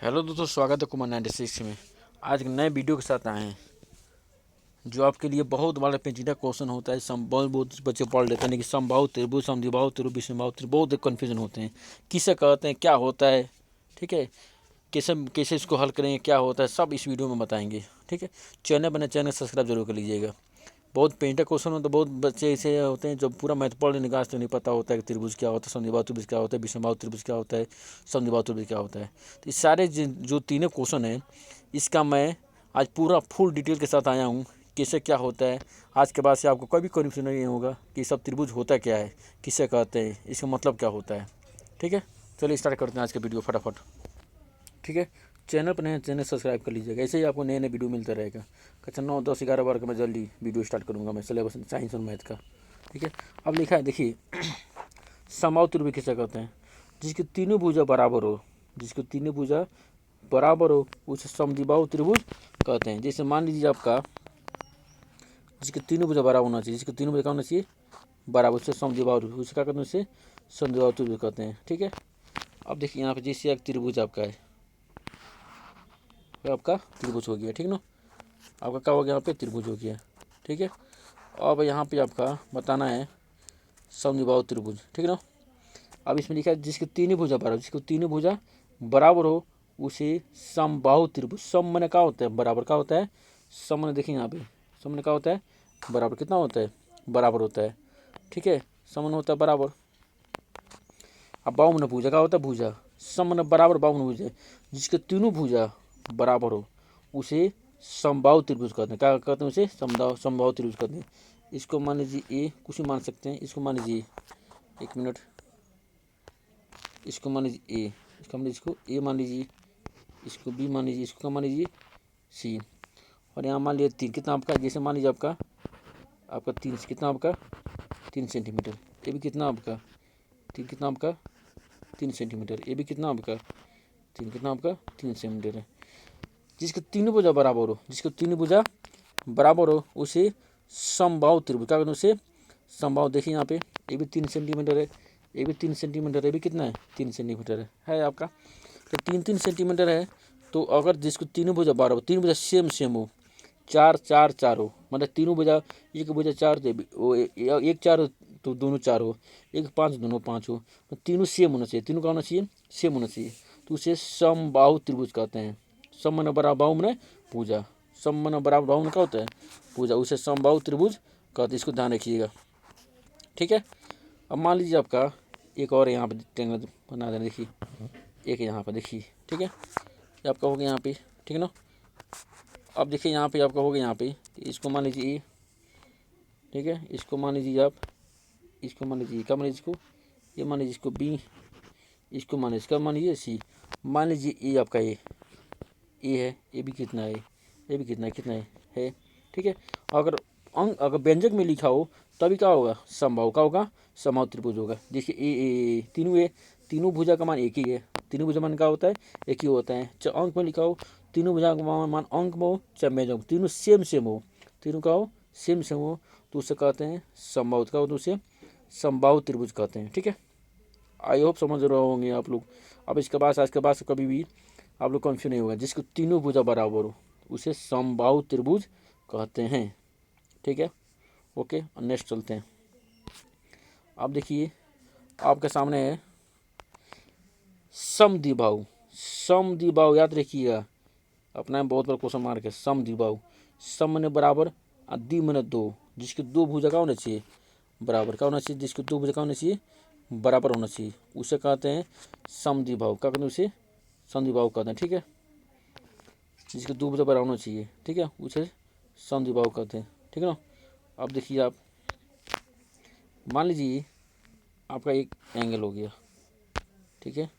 Hello दोस्तों, स्वागत है कुमार 96 में। आज एक नए वीडियो के साथ आए हैं जो आपके लिए बहुत बड़ा पेचीदा क्वेश्चन होता है। बहुत बच्चे पढ़ लेते हैं कि समबाहु त्रिभुज, समद्विबाहु त्रिभुज, विषमबाहु त्रिभुज, बहुत कन्फ्यूजन होते हैं। किसे कहते हैं, क्या होता है, ठीक है, कैसे कैसे इसको हल करेंगे, क्या होता है, सब इस वीडियो में बताएंगे। ठीक है, चैनल बने, चैनल सब्सक्राइब जरूर कर लीजिएगा। बहुत पेचीदा क्वेश्चन होता है। बहुत बच्चे ऐसे होते हैं जो पूरा मैथ पढ़ लेने का आज तो नहीं पता होता है कि त्रिभुज क्या होता है, समद्विबाहु त्रिभुज क्या होता है, विषमबाहु त्रिभुज क्या होता है, समद्विबाहु त्रिभुज क्या होता है। तो इस सारे जो तीनों क्वेश्चन हैं, इसका मैं आज पूरा फुल डिटेल के साथ आया हूँ। कैसे क्या होता है, आज के बाद से आपको कोई भी कन्फ्यूजन नहीं होगा कि सब त्रिभुज होता क्या है, किसे कहते हैं, इसका मतलब क्या होता है। ठीक है, चलिए स्टार्ट करते हैं आज का वीडियो फटाफट। ठीक है, चैनल पर नए, चैनल सब्सक्राइब कर लीजिएगा, ऐसे ही आपको नए नए वीडियो मिलता रहेगा। कक्षा 9, 10, 11 बार का मैं जल्दी वीडियो स्टार्ट करूँगा, मैं सिलेबस साइंस और मैथ का। ठीक है, अब लिखा है, देखिए समबाहु त्रिभुज किसे कहते हैं, जिसकी तीनों भुजा बराबर हो, जिसकी तीनों भुजा बराबर हो उसे समद्विबाहु त्रिभुज कहते हैं। जैसे मान लीजिए आपका, जिसके तीनों भुजा बराबर होना चाहिए, जिसके तीनों भुजा क्या होना चाहिए, बराबर, उससे समद्विबाहु, उसे क्या कहते हैं, उसे समद्विबाहु त्रिभुज कहते हैं। ठीक है, अब देखिए यहाँ पे जैसे एक त्रिभुज आपका है, आपका त्रिभुज हो गया, ठीक ना, आपका क्या हो गया, यहाँ पे त्रिभुज हो गया। ठीक है, अब यहाँ पे आपका बताना है समद्विबाहु त्रिभुज, ठीक ना। अब इसमें लिखा है जिसके तीनों भुजा बराबर, जिसको तीनों भुजा बराबर हो उसे समबाहु त्रिभुज। सम माने क्या होता है, बराबर का होता है। सम माने देखिए यहाँ पे, सम माने क्या होता है, बराबर, कितना होता है, बराबर होता है। ठीक है, सम माने होता है बराबर। अब बाहु माने भुजा, क्या होता है, भुजा। सम माने बराबर, बाहु माने भुजा। जिसके तीनों भुजा बराबर हो उसे समबाहु त्रिभुज कहते हैं। क्या कहते हैं, उसे समबाहु त्रिभुज कहते हैं। इसको मान लीजिए ए, कुछ भी मान सकते हैं, इसको मान लीजिए, एक मिनट, इसको मान लीजिए ए, इसको मान लीजिए, इसको ए मान लीजिए, इसको बी मान लीजिए, इसको मान लीजिए सी, और यहाँ मान लीजिए 3, कितना आपका, जैसे मान लीजिए आपका आपका 3, कितना आपका 3 सेंटीमीटर, ये भी कितना आपका 3, कितना आपका 3 सेंटीमीटर, ये भी कितना आपका 3, कितना आपका 3 सेंटीमीटर है। जिसके तीनों भुजा बराबर हो, जिसके तीनों भुजा बराबर हो उसे समबाहु त्रिभुज, क्या कहते हैं, उसे समबाहु। देखिए यहाँ पे ये भी 3 सेंटीमीटर है, ये भी 3 सेंटीमीटर, ये भी कितना है, 3 सेंटीमीटर है आपका। तो 3-3 सेंटीमीटर है। तो अगर जिसको तीनों भुजा बराबर, तीन भुजा सेम सेम हो, 4-4-4 हो, मतलब तीनों भुजा, एक भुजा 4 वो एक 4 तो दोनों 4 हो, एक 5 दोनों 5 हो, तो तीनों सेम होना चाहिए, तीनों का होना चाहिए, सेम होना चाहिए, तो उसे समबाहु त्रिभुज कहते हैं। सम माने बराबर, बाहु माने भुजा, सम माने बराबर, बाहु माने क्या होता है, भुजा, उसे समबाहु त्रिभुज कहते हैं। इसको ध्यान रखिएगा। ठीक है, अब मान लीजिए आपका एक और यहाँ पे ट्रायंगल बना देना, देखिए एक यहाँ पर देखिए, ठीक है, ये आपका हो गया यहाँ पे, ठीक है ना। अब देखिए यहाँ पे आपका हो गया, यहाँ पे इसको मान लीजिए ए, ठीक है, इसको मान लीजिए आप, इसको मान लीजिए, क्या मान लीजिए, इसको ये मान लीजिए, इसको बी, इसको मान लीजिए, इसका मान लीजिए सी, मान लीजिए ए आपका ए है, ये भी कितना है, ये भी कितना है, कितना है। ठीक है, अगर अंक, अगर व्यंजक में लिखा हो तभी क्या होगा, समबाहु, क्या होगा, समबाहु त्रिभुज होगा। देखिए ए तीनों, ए तीनों भुजा का मान एक ही है, तीनों भुजा मान क्या होता है, एक ही होता है। चाहे अंक में लिखा हो, तीनों भुजा का मान अंक में हो चाहे व्यंजक, तीनों सेम सेम हो, तीनों का हो सेम सेम हो, तो उसे कहते हैं समबाहु, का होता है उसे समबाहु त्रिभुज कहते हैं। ठीक है, आई होप समझ रहे होंगे आप लोग। अब इसके बाद, आज के बाद से कभी भी आप लोग कन्फ्यूज नहीं होगा, जिसको तीनों भुजा बराबर हो उसे समबाहु त्रिभुज कहते हैं। ठीक है, ओके, नेक्स्ट चलते हैं। अब देखिए आपके सामने है समद्विबाहु। समद्विबाहु याद रखिएगा, अपना बहुत बड़ा क्वेश्चन मार्क है। समद्विबाहु, सम माने बराबर, द्वि माने दो, जिसके दो भुजा का होना चाहिए, बराबर का होना चाहिए, जिसके दो भुजा का होना चाहिए, बराबर होना चाहिए, उसे कहते हैं समद्विबाहु। क्या कहते हैं, उसे समद्विबाहु कहते हैं। ठीक है, जिसके दो भुजा बराबर होना चाहिए, ठीक है, उसे समद्विबाहु कहते हैं। ठीक है ना। अब देखिए आप, मान लीजिए आपका एक एंगल हो गया, ठीक है,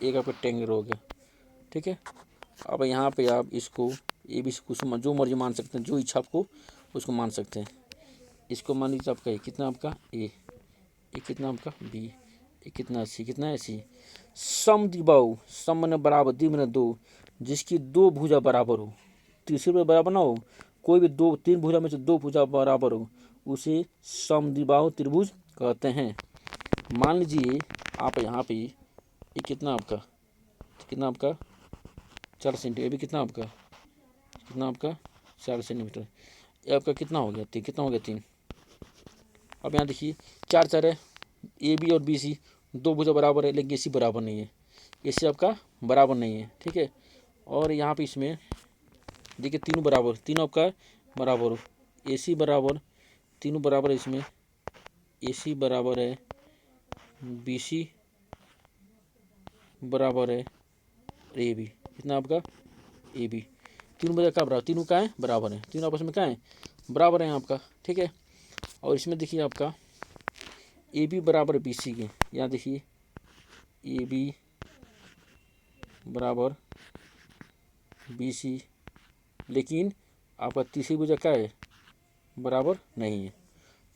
एक आपका ट्रायंगल हो गया। ठीक है, अब यहाँ पे आप इसको ए बी कुछ जो मर्जी मान सकते हैं, जो इच्छा आपको उसको मान सकते हैं। इसको मान लीजिए आपका ए, कितना आपका ए, कितना आपका बी, कितना सी, कितना है सी। समद्विबाहु, सम माने बराबर, द्वि माने दो, जिसकी दो भुजा बराबर हो, तीसरे पे बराबर ना हो, कोई भी दो, तीन भुजा में से दो भुजा बराबर हो उसे समद्विबाहु त्रिभुज कहते हैं। मान लीजिए आप यहाँ पे ये कितना आपका, कितना आपका 4 सेंटीमीटर, ये भी कितना आपका 4 सेंटीमीटर। ये आपका कितना हो गया 3, कितना हो गया 3। अब यहाँ देखिए 4 4 है, ए बी और बी सी दो भुजा बराबर है, लेकिन ए सी बराबर नहीं है, ए सी आपका बराबर नहीं है, ठीक है। और यहाँ पे इसमें देखिए तीनों बराबर, तीनों आपका बराबर हो, ए सी बराबर, तीनों बराबर है इसमें, ए सी बराबर है, बी सी बराबर है, ए बी, कितना आपका ए बी, तीनों भुजा का बराबर, तीनों का है बराबर है, तीनों आपस में क्या है बराबर है आपका, ठीक है। और इसमें देखिए आपका ए बी बराबर बी सी के, यहाँ देखिए ए बी बराबर बी सी, लेकिन आपका तीसरी भुजा क्या है बराबर नहीं है,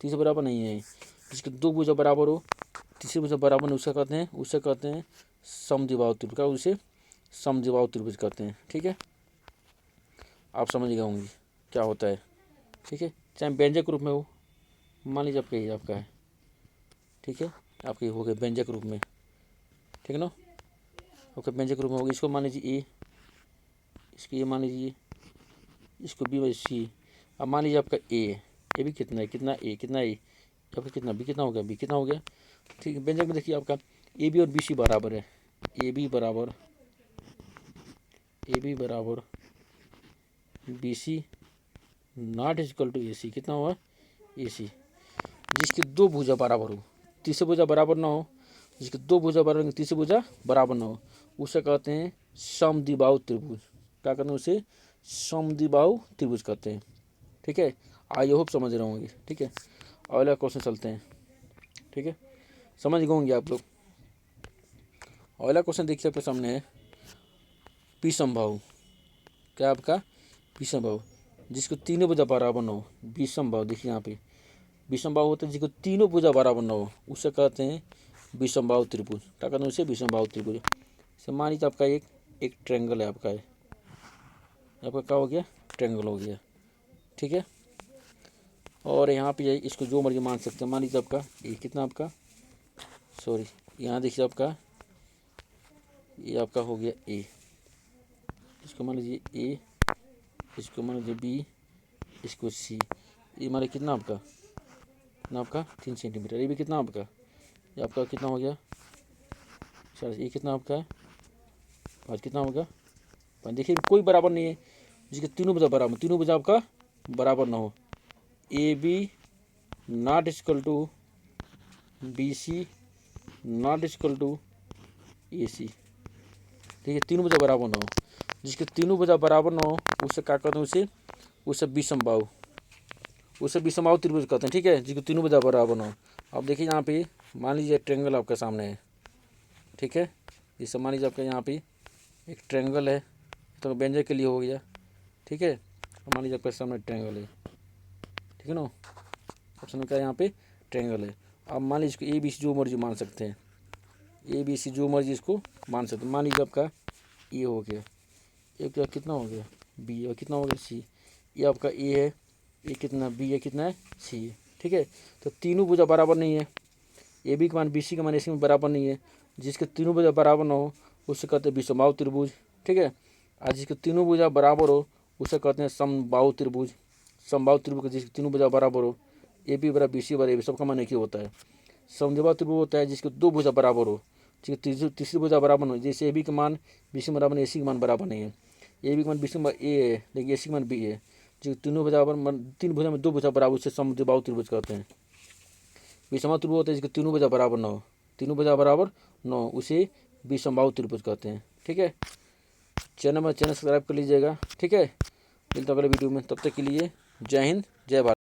तीसरी बराबर नहीं है, जिसके दो भुजा बराबर हो तीसरी भुजा बराबर नहीं, उसे कहते हैं समद्विबाहु त्रिभुज, क्या उसे समद्विबाहु त्रिभुज कहते हैं, ठीक है। आप समझ गए होंगे क्या होता है, ठीक है। चाहे व्यंजक रूप में हो, मान लीजिए आपका ये आपका है, ठीक है, आपके हो गए व्यंजक रूप में, ठीक है ना, आपका व्यंजक रूप में होगा। इसको मान लीजिए ए, इसको ये मान लीजिए, इसको बी सी। अब मान लीजिए आपका ए भी कितना है, कितना ए आपका कितना बी, कितना हो गया बी, कितना हो गया, ठीक है। व्यंजक में देखिए आपका ए बी और बी सी बराबर है, ए बी बराबर B C not equal to A C, कितना हुआ ए सी, जिसकी दो भुजा बराबर हो तीसरी भुजा बराबर ना हो, जिसकी दो भुजा बराबर तीसरी भुजा बराबर ना हो, उसे कहते हैं समद्विबाहु त्रिभुज, क्या कहते हैं उसे समद्विबाहु त्रिभुज कहते हैं, ठीक है। आई होप समझ रहे होंगे, ठीक है। अगला क्वेश्चन चलते हैं, ठीक है, समझ गए होंगे आप लोग। अगला क्वेश्चन देखिए आपके सामने है विषमबाहु, क्या आपका विषमबाहु, जिसको तीनों भुजा बराबर न हो, विषमबाहु। देखिए यहाँ पे विषमबाहु होता है जिसको तीनों भुजा बराबर न हो, उसे कहते हैं विषमबाहु त्रिभुज, क्या कहते हैं उसे विषमबाहु त्रिभुज। जैसे मान लीजिए आपका एक ट्रायंगल है आपका है, आपका क्या हो गया ट्रायंगल हो गया, ठीक है। और यहाँ पे इसको जो मर्जी मान सकते हैं, मान लीजिए आपका ये कितना आपका सॉरी यहाँ देखिए आपका ये आपका हो गया ए, इसको मान लीजिए ए, इसको मान लीजिए बी, इसको सी, ये मान लीजिए कितना आपका 3 सेंटीमीटर, ये भी कितना आपका ये आपका कितना हो गया 4, ये कितना आपका है 5, कितना होगा 5। देखिए कोई बराबर नहीं है, जिसके तीनों भुजा बराबर, तीनों भुजा आपका बराबर ना हो, A B not equal to B C not equal to A C, ठीक है। तीनों भुजा बराबर ना हो, जिसके तीनों भुजा बराबर ना हो उसे क्या कहते हैं उसे विषमबाहु, उसे विषमबाहु त्रिभुज कहते हैं, ठीक है, जिसके तीनों भुजा बराबर ना हो। अब देखिए यहाँ पे मान लीजिए ट्रायंगल आपके सामने है, ठीक है, जैसे मान लीजिए आपका यहाँ पे एक ट्रायंगल है, तो व्यंजक के लिए हो गया, ठीक है। मान लीजिए आपके सामने ट्रायंगल है, ठीक है ना, ऑप्शन में क्या है यहाँ पे ट्रायंगल है। अब मान लीजिए इसको ए बी सी जो मर्जी मान सकते हैं, ए बी सी जो मर्जी इसको मान सकते हैं। मान लीजिए आपका ए हो गया, ए क्या कितना हो गया बी, और कितना हो गया सी, ये आपका ए है, ये कितना बी है, कितना है सी है, ठीक है। तो तीनों भुजा बराबर नहीं है, ए बी का मान बी सी का मान ए सी में बराबर नहीं है, जिसके तीनों भुजा बराबर ना हो उससे कहते हैं विषमबाहु त्रिभुज, ठीक है। और जिसके तीनों भुजा बराबर हो उसे कहते हैं समबाहु त्रिभुज, समबाहु त्रिभुज जिसके तीनों भुजा बराबर हो, ए बी बराबर बी सी बराबर ए बी, सबका मान एक ही होता है। समद्विबाहु त्रिभुज होता है जिसके दो भुजा बराबर हो, जिसकी तीसरी भुजा बराबर हो, जैसे ए बी का मान बी सी बराबर नहीं, ए सी का मान बराबर नहीं है, ए बी का मान बी सी ए है लेकिन ए सी का मान बी है, जो तीनों भुजा बराबर, तीन भुजा में दो भुजा बराबर उसे समद्विबाहु त्रिभुज कहते हैं। विषमबाहु त्रिभुज होता है जिसके तीनों भुजा बराबर न हो, तीनों भुजा बराबर न हो उसे विषमबाहु त्रिभुज कहते हैं, ठीक है। चैनल सब्सक्राइब कर लीजिएगा, ठीक है। मिलता हूं अगले वीडियो में, तब तक के लिए जय हिंद जय भारत।